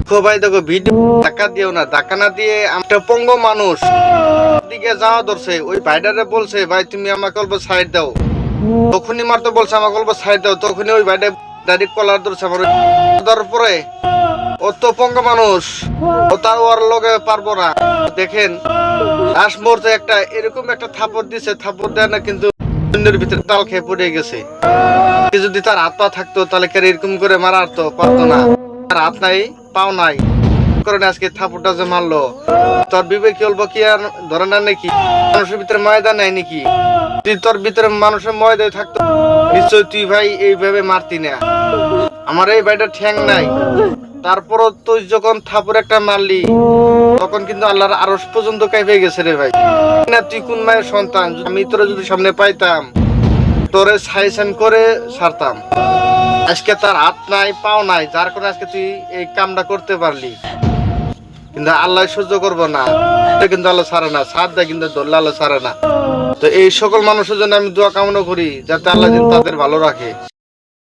ভাই দেখো ভিডিও ধাক্কা দিও না, ধাক্কা না দিয়ে একটা পঙ্গ মানুষ দিকে যাওয়া ধরছে, ওই ভাইডারে বলছে ভাই তুমি আমাকে অল্প সাইড দাও, তখনই মারতে বলছে আমাকে অল্প সাইড দাও, তখনই ওই ভাইডা ডাইরেক্ট কলার ধরছে আমার, ধরার পরে ও তো পঙ্গ মানুষ, ও তার ওর লগে পারবো না। দেখেন লাশ মরতে একটা এরকম একটা থাপড় দিছে, থাপড় দেয় না কিন্তু ভিতরে তাল খেয়ে পড়ে গেছে। যদি তার হাত পা থাকতো তাহলে কে এরকম করে মারার তো পারতো না, তার হাত নাই পাও নাই কারণে আজকে থাপড়টা যে মারলো, তোর বিবেক কি বলবো কি আর ধরে না নাকি মানুষের ভিতরে ময়দা নাই নাকি? তুই তোর ভিতরে মানুষের ময়দায় থাকতো নিশ্চয় তুই ভাই এইভাবে মারতি না। আমার এই ভাইটা ঠ্যাং নাই, তারপরও তুই যখন থাপড় একটা মারলি তখন কিন্তু আল্লাহর আরশ পর্যন্ত কাঁপে গেছে রে ভাই। না তুই কোন মায়ের সন্তান, আমি তোরা যদি সামনে পাইতাম তোরে সাইসেন করে ছাড়তাম। আজকে তার হাত নাই পাও নাই, যার কারণে আজকে তুই এই কামটা করতে পারলি, কিন্তু আল্লাহ সহ্য করবো না, কিন্তু আল্লাহ ছাড়ে না, সাথ দেয় কিন্তু ধরলে আল্লাহ ছাড়ে না। তো এই সকল মানুষের জন্য আমি দোয়া কামনা করি যাতে আল্লাহ তাদের ভালো রাখে।